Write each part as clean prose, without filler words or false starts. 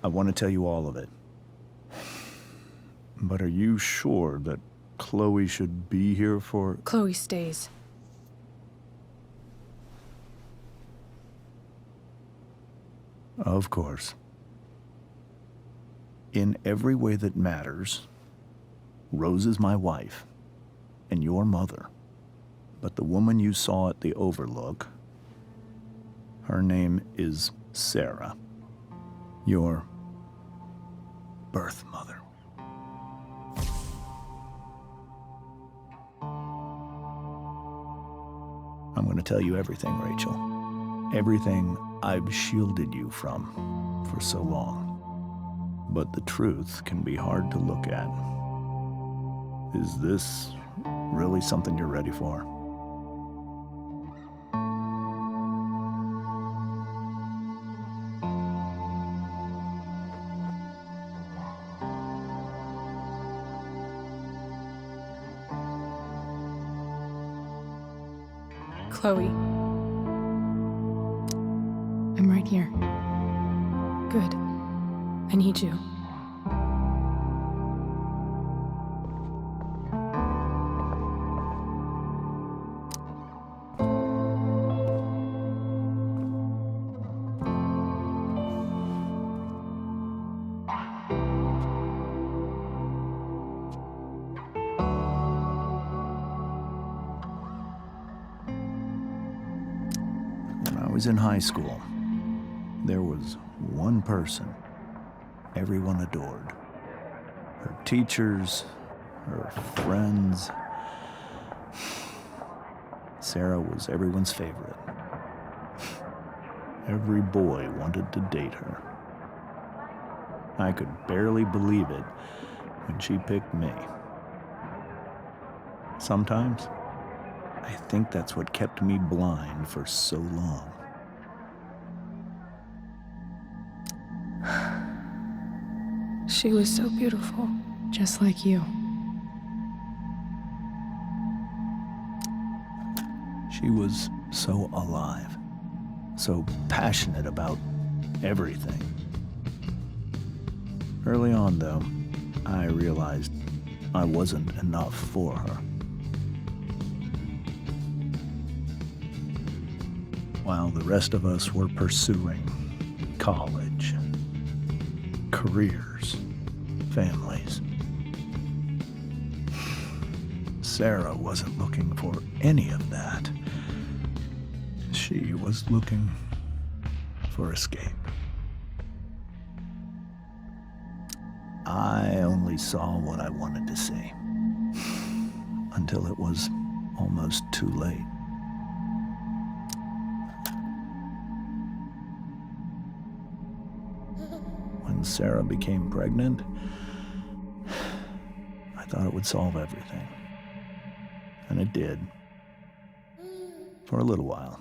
I want to tell you all of it. But are you sure that Chloe should be here for... Chloe stays. Of course. In every way that matters, Rose is my wife and your mother. But the woman you saw at the Overlook, her name is Sarah, your birth mother. I'm going to tell you everything, Rachel. Everything I've shielded you from for so long. But the truth can be hard to look at. Is this really something you're ready for? Chloe. I'm right here. Good. I need you. When I was in high school, there was one person everyone adored. Her teachers, her friends. Sarah was everyone's favorite. Every boy wanted to date her. I could barely believe it when she picked me. Sometimes, I think that's what kept me blind for so long. She was so beautiful. Just like you. She was so alive, so passionate about everything. Early on, though, I realized I wasn't enough for her. While the rest of us were pursuing college, careers, families, Sarah wasn't looking for any of that. She was looking for escape. I only saw what I wanted to see, until it was almost too late. When Sarah became pregnant, I thought it would solve everything. And it did. For a little while.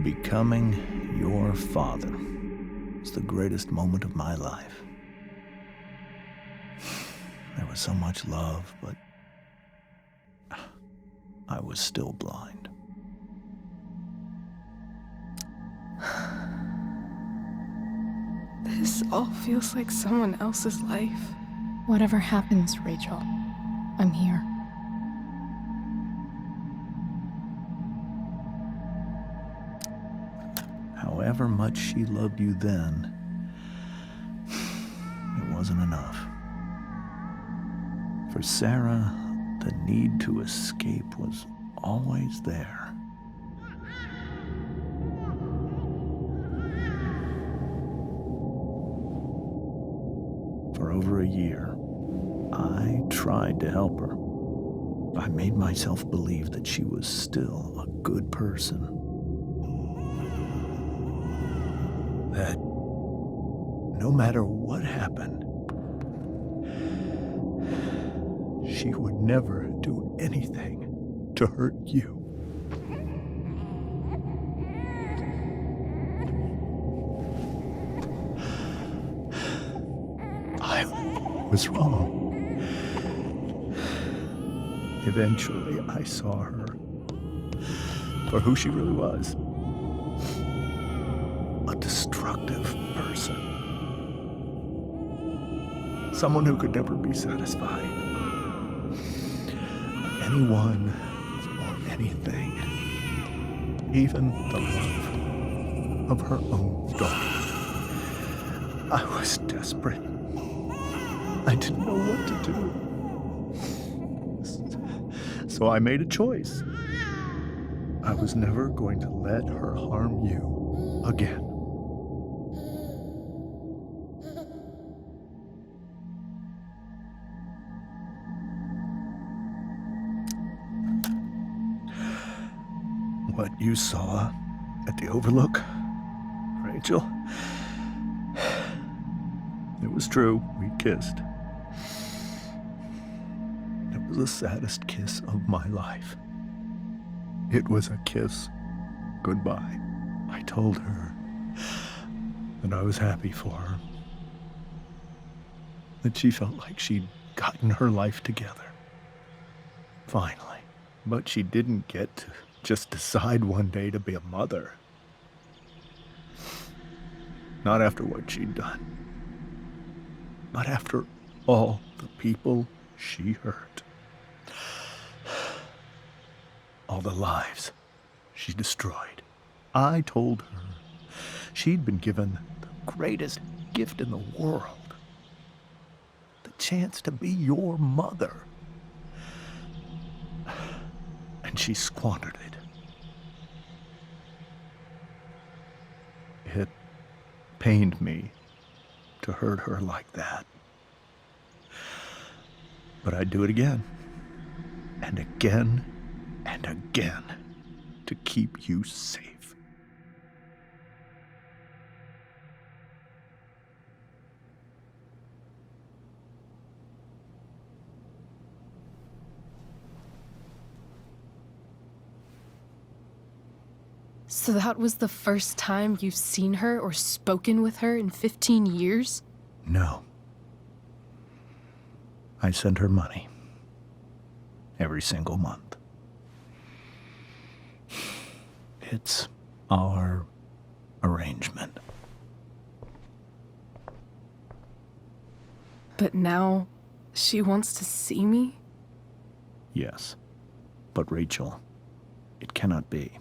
Becoming your father was the greatest moment of my life. There was so much love, but I was still blind. This all feels like someone else's life. Whatever happens, Rachel, I'm here. However much she loved you then, it wasn't enough. For Sarah, the need to escape was always there. For over a year, I tried to help her. I made myself believe that she was still a good person. That no matter what happened, she would never do anything to hurt you. I was wrong. Eventually, I saw her for who she really was. a destructive person. Someone who could never be satisfied. Anyone or anything. Even the love of her own daughter. I was desperate. I didn't know what to do. So I made a choice. I was never going to let her harm you again. What you saw at the Overlook, Rachel, it was true. We kissed. It was the saddest kiss of my life. It was a kiss goodbye. I told her that I was happy for her, that she felt like she'd gotten her life together. Finally. But she didn't get to just decide one day to be a mother. Not after what she'd done. Not after all the people she hurt. All the lives she destroyed. I told her she'd been given the greatest gift in the world. The chance to be your mother. And she squandered it. It pained me to hurt her like that. But I'd do it again, and again, and again, to keep you safe. So that was the first time you've seen her or spoken with her in 15 years? No. I send her money. Every single month. It's our arrangement. But now she wants to see me? Yes. But Rachel, it cannot be.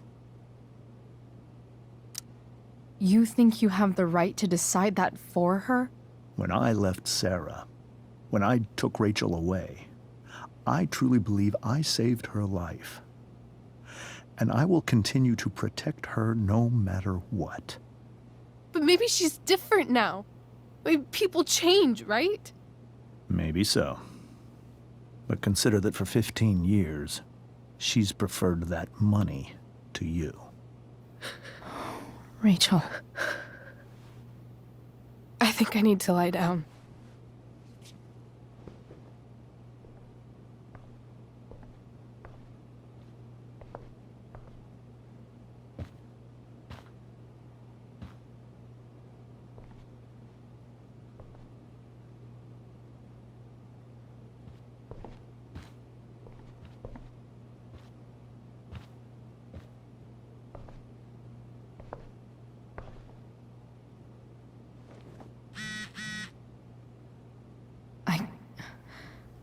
You think you have the right to decide that for her? When I left Sarah, when I took Rachel away, I truly believe I saved her life. And I will continue to protect her no matter what. But maybe she's different now. People change, right? Maybe so. But consider that for 15 years, she's preferred that money to you. Rachel. I think I need to lie down.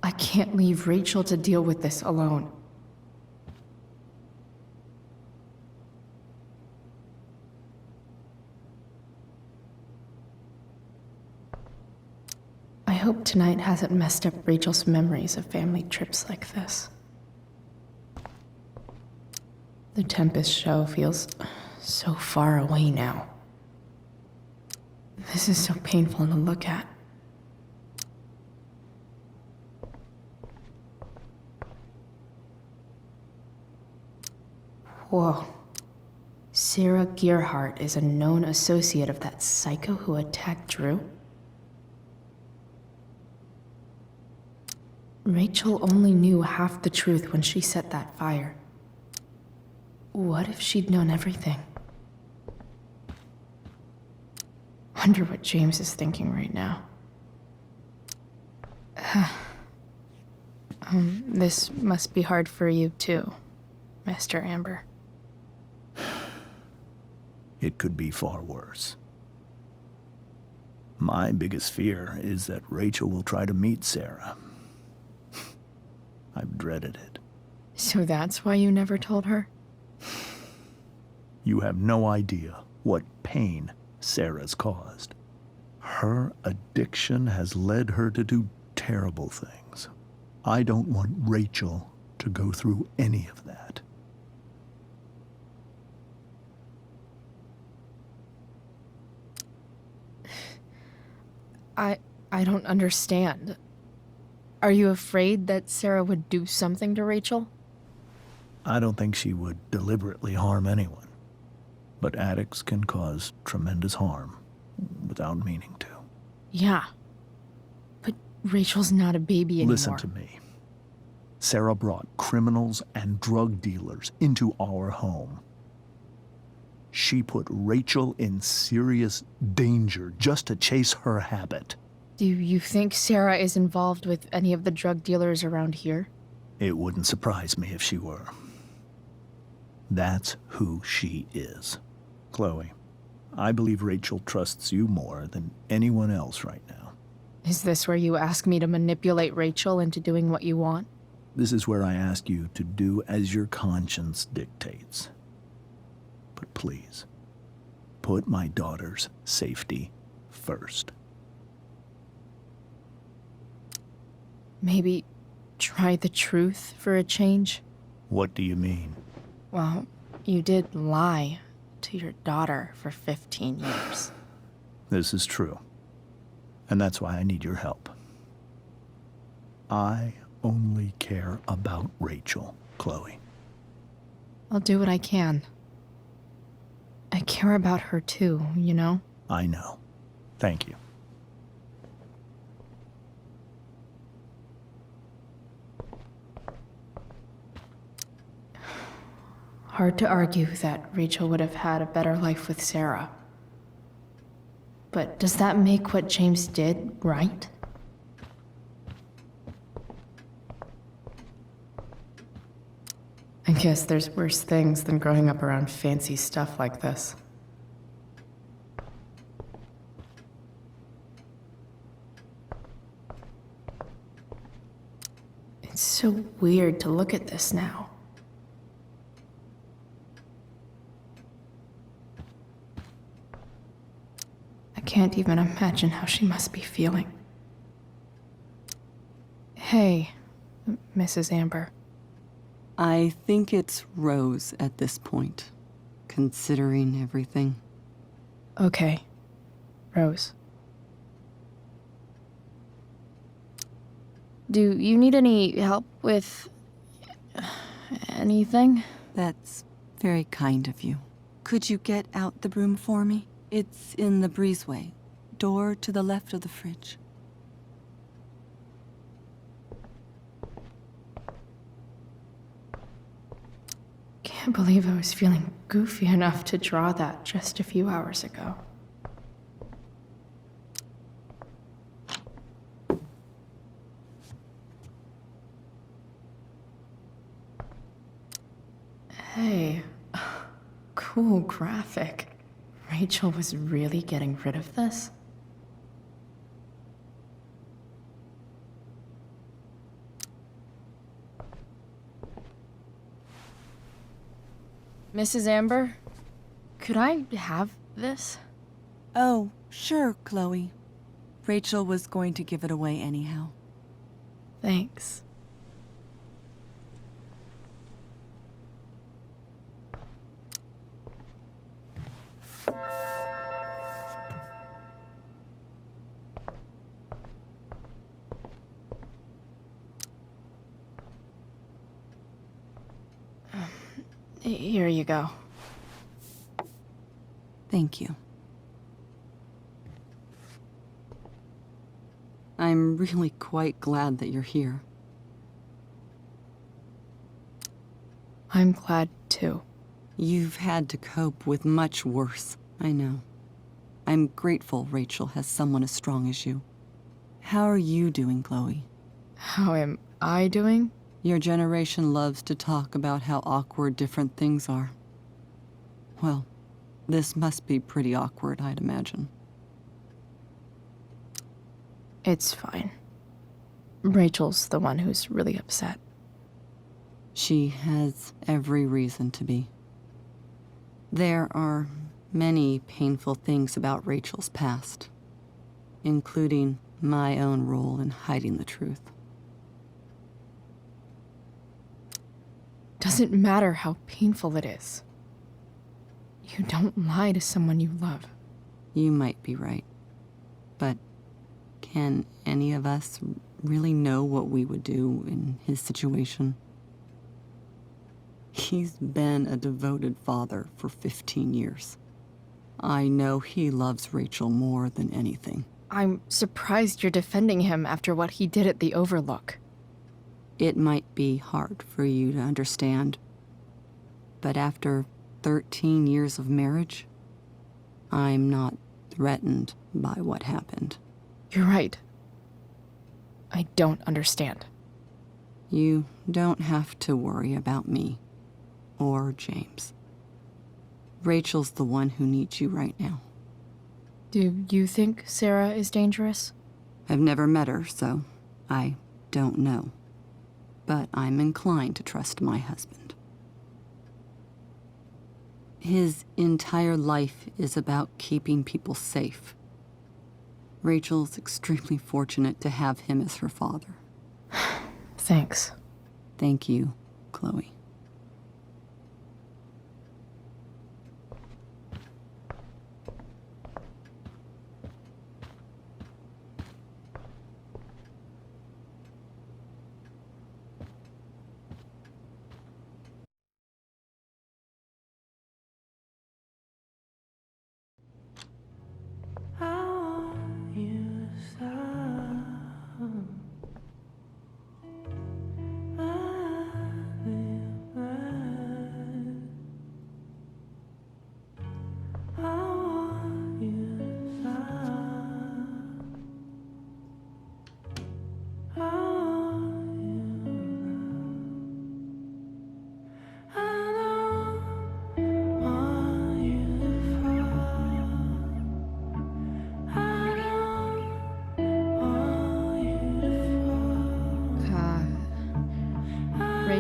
I can't leave Rachel to deal with this alone. I hope tonight hasn't messed up Rachel's memories of family trips like this. The Tempest show feels so far away now. This is so painful to look at. Whoa. Sarah Gearhart is a known associate of that psycho who attacked Drew? Rachel only knew half the truth when she set that fire. What if she'd known everything? Wonder what James is thinking right now. This must be hard for you too, Mr. Amber. It could be far worse. My biggest fear is that Rachel will try to meet Sarah. I've dreaded it. So that's why you never told her? You have no idea what pain Sarah's caused. Her addiction has led her to do terrible things. I don't want Rachel to go through any of that. I don't understand. Are you afraid that Sarah would do something to Rachel? I don't think she would deliberately harm anyone. But addicts can cause tremendous harm without meaning to. Yeah. But Rachel's not a baby anymore. Listen to me. Sarah brought criminals and drug dealers into our home. She put Rachel in serious danger just to chase her habit. Do you think Sarah is involved with any of the drug dealers around here? It wouldn't surprise me if she were. That's who she is. Chloe, I believe Rachel trusts you more than anyone else right now. Is this where you ask me to manipulate Rachel into doing what you want? This is where I ask you to do as your conscience dictates. But please, put my daughter's safety first. Maybe try the truth for a change? What do you mean? Well, you did lie to your daughter for 15 years. This is true. And that's why I need your help. I only care about Rachel, Chloe. I'll do what I can. I care about her too, you know? I know. Thank you. Hard to argue that Rachel would have had a better life with Sarah. But does that make what James did right? I guess there's worse things than growing up around fancy stuff like this. It's so weird to look at this now. I can't even imagine how she must be feeling. Hey, Mrs. Amber. I think it's Rose at this point, considering everything. Okay, Rose. Do you need any help with anything? That's very kind of you. Could you get out the broom for me? It's in the breezeway, door to the left of the fridge. Can't believe I was feeling goofy enough to draw that just a few hours ago. Hey, cool graphic. Rachel was really getting rid of this? Mrs. Amber, could I have this? Oh, sure, Chloe. Rachel was going to give it away anyhow. Thanks. Here you go. Thank you. I'm really quite glad that you're here. I'm glad too. You've had to cope with much worse, I know. I'm grateful Rachel has someone as strong as you. How are you doing, Chloe? How am I doing? Your generation loves to talk about how awkward different things are. Well, This must be pretty awkward, I'd imagine. It's fine. Rachel's the one who's really upset. She has every reason to be. There are many painful things about Rachel's past, including my own role in hiding the truth. Doesn't matter how painful it is. You don't lie to someone you love. You might be right, but can any of us really know what we would do in his situation? He's been a devoted father for 15 years. I know he loves Rachel more than anything. I'm surprised you're defending him after what he did at the Overlook. It might be hard for you to understand, but after 13 years of marriage, I'm not threatened by what happened. You're right. I don't understand. You don't have to worry about me or James. Rachel's the one who needs you right now. Do you think Sarah is dangerous? I've never met her, so I don't know. But I'm inclined to trust my husband. His entire life is about keeping people safe. Rachel's extremely fortunate to have him as her father. Thanks. Thank you, Chloe.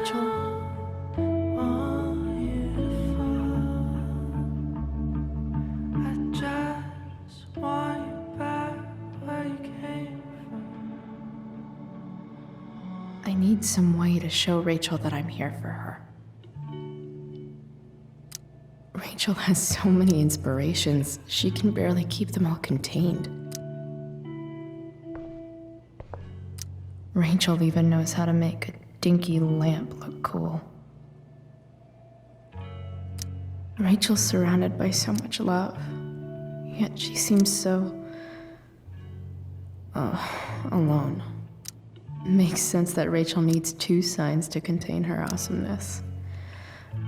Rachel? I need some way to show Rachel that I'm here for her. Rachel has so many inspirations, she can barely keep them all contained. Rachel even knows how to make a dinky lamp look cool. Rachel's surrounded by so much love, yet she seems so... alone. Makes sense that Rachel needs two signs to contain her awesomeness.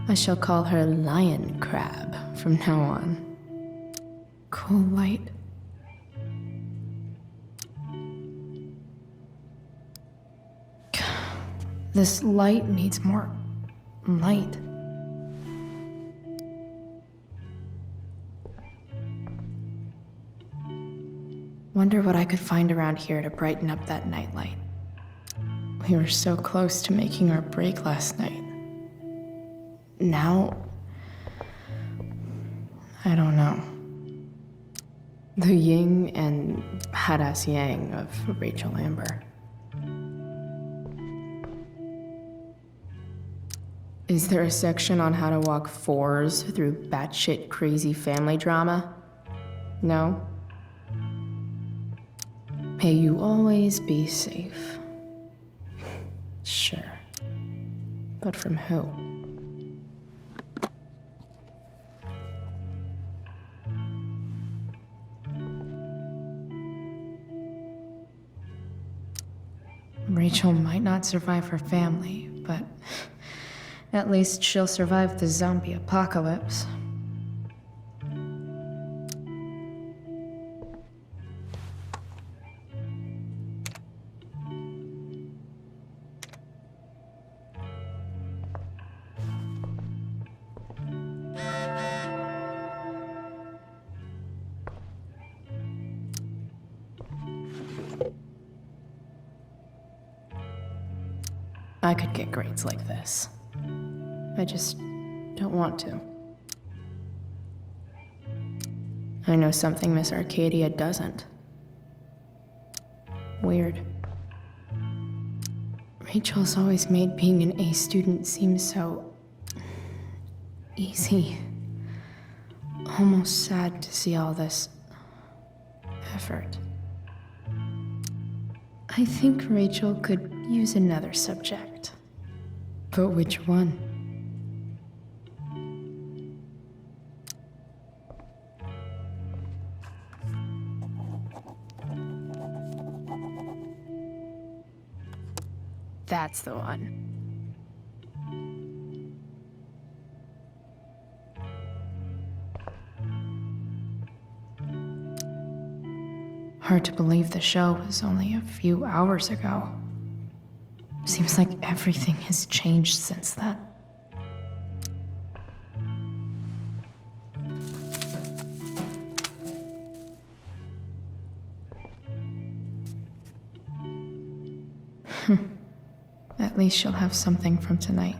I shall call her Lion Crab from now on. Cool light. This light needs more light. Wonder what I could find around here to brighten up that nightlight. We were so close to making our break last night. Now, I don't know. The yin and badass yang of Rachel Amber. Is there a section on how to walk fours through batshit crazy family drama? No? May you always be safe. Sure. But from who? Rachel might not survive her family, but at least she'll survive the zombie apocalypse. I could get grades like this. I just don't want to. I know something Miss Arcadia doesn't. Weird. Rachel's always made being an A student seem so easy. Almost sad to see all this effort. I think Rachel could use another subject. But which one? That's the one. Hard to believe the show was only a few hours ago. Seems like everything has changed since then. At least she'll have something from tonight.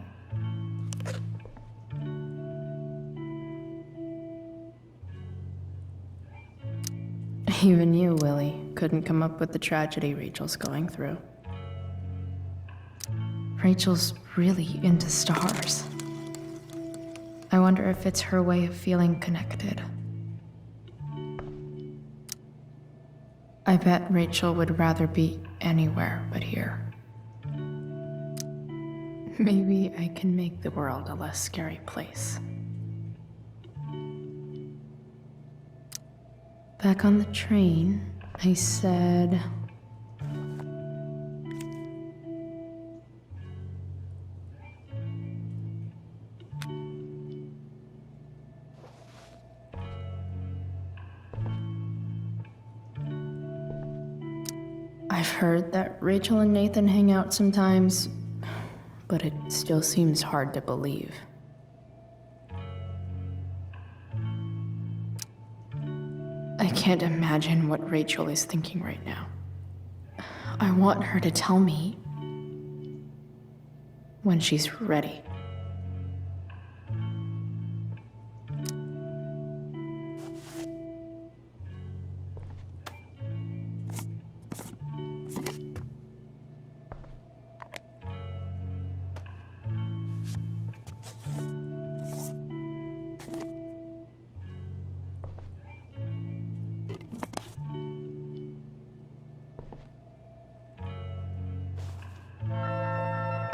Even you, Willie, couldn't come up with the tragedy Rachel's going through. Rachel's really into stars. I wonder if it's her way of feeling connected. I bet Rachel would rather be anywhere but here. Maybe I can make the world a less scary place. Back on the train, I said... I've heard that Rachel and Nathan hang out sometimes, but it still seems hard to believe. I can't imagine what Rachel is thinking right now. I want her to tell me when she's ready.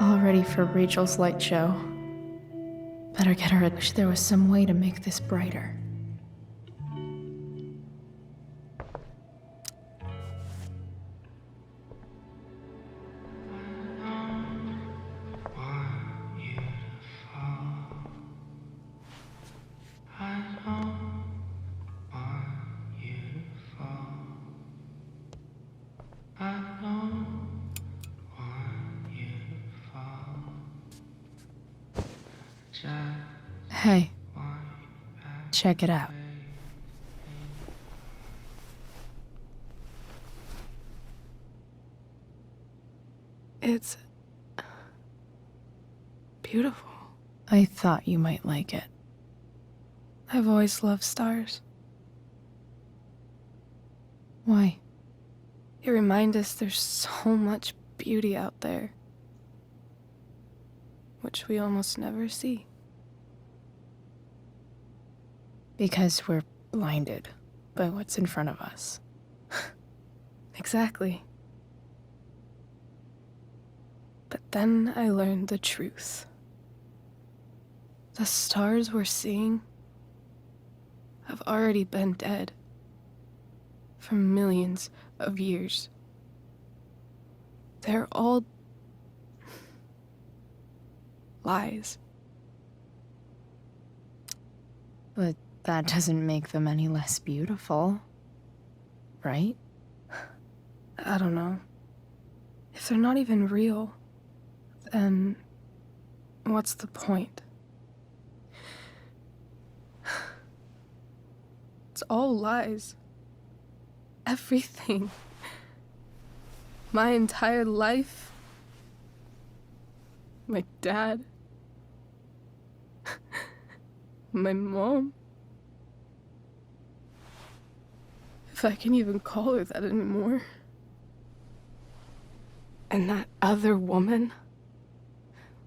All ready for Rachel's light show. Better get her. I wish there was some way to make this brighter. Hey, check it out. It's beautiful. I thought you might like it. I've always loved stars. Why? They remind us there's so much beauty out there, which we almost never see. Because we're blinded by what's in front of us. Exactly. But then I learned the truth. The stars we're seeing have already been dead for millions of years. They're all lies. But that doesn't make them any less beautiful, right? I don't know. If they're not even real, then what's the point? It's all lies. Everything. My entire life. my dad, my mom. If I can even call her that anymore. And that other woman,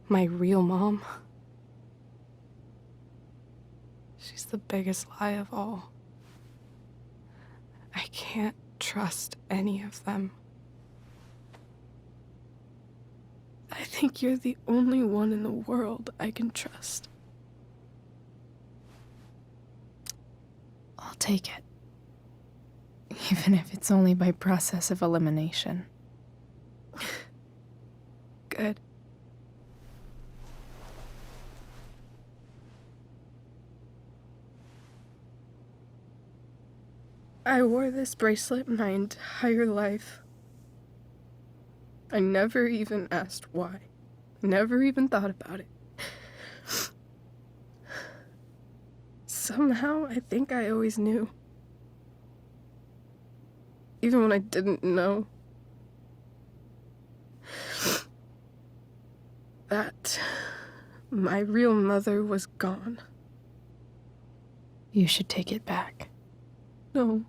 my real mom, she's the biggest lie of all. I can't trust any of them. I think you're the only one in the world I can trust. I'll take it. Even if it's only by process of elimination. Good. I wore this bracelet my entire life. I never even asked why. Never even thought about it. Somehow, I think I always knew. Even when I didn't know. That my real mother was gone. You should take it back. No.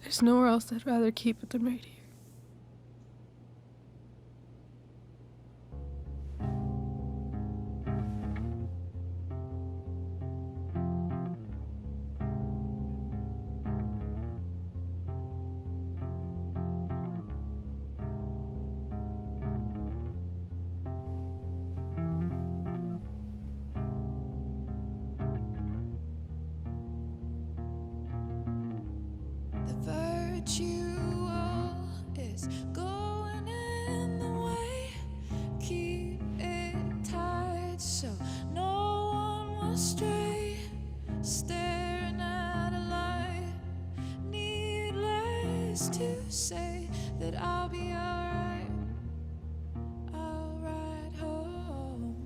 There's nowhere else I'd rather keep it than right here. Virtual is going in the way. Keep it tight so no one will stray. Staring at a light. Needless to say that I'll be alright. I'll ride home.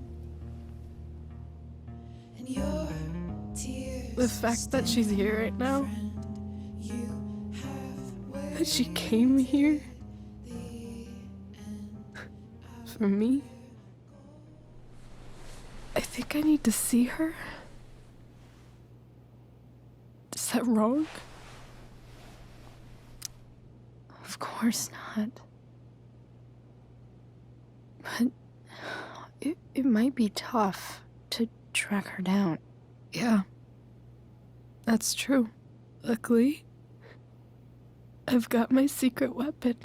And your tears. The fact that she's here right now, that she came here for me. I think I need to see her. Is that wrong? Of course not. But it might be tough to track her down. Yeah, that's true. Luckily, I've got my secret weapon.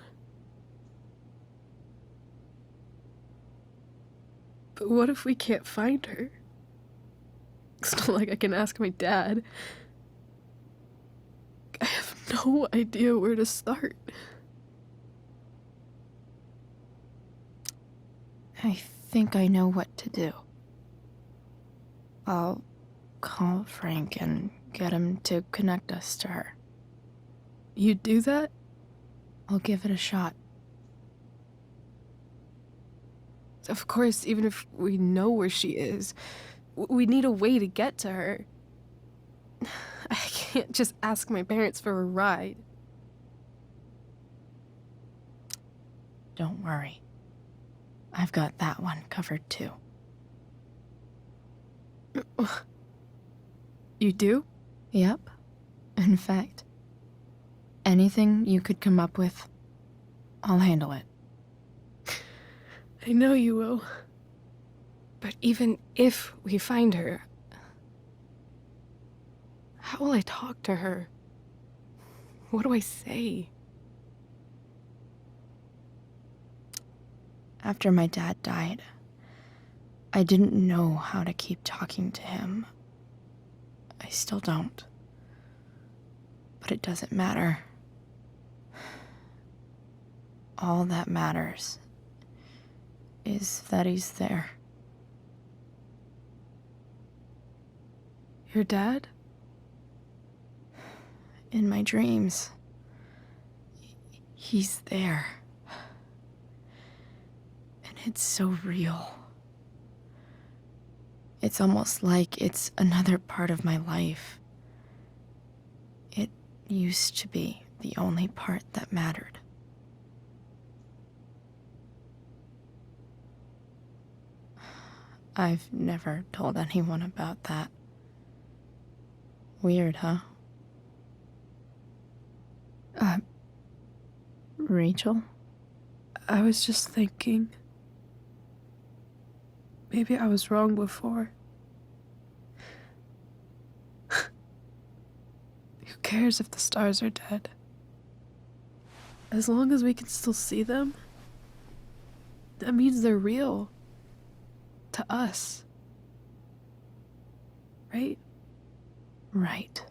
But what if we can't find her? It's not like I can ask my dad. I have no idea where to start. I think I know what to do. I'll call Frank and get him to connect us to her. You do that? I'll give it a shot. Of course, even if we know where she is, we need a way to get to her. I can't just ask my parents for a ride. Don't worry. I've got that one covered too. You do? Yep. In fact, anything you could come up with, I'll handle it. I know you will. But even if we find her, how will I talk to her? What do I say? After my dad died, I didn't know how to keep talking to him. I still don't. But it doesn't matter. All that matters is that he's there. Your dad? In my dreams. He's there. And it's so real. It's almost like it's another part of my life. It used to be the only part that mattered. I've never told anyone about that. Weird, huh? Rachel? I was just thinking. Maybe I was wrong before. Who cares if the stars are dead? As long as we can still see them, that means they're real. To us. Right? Right.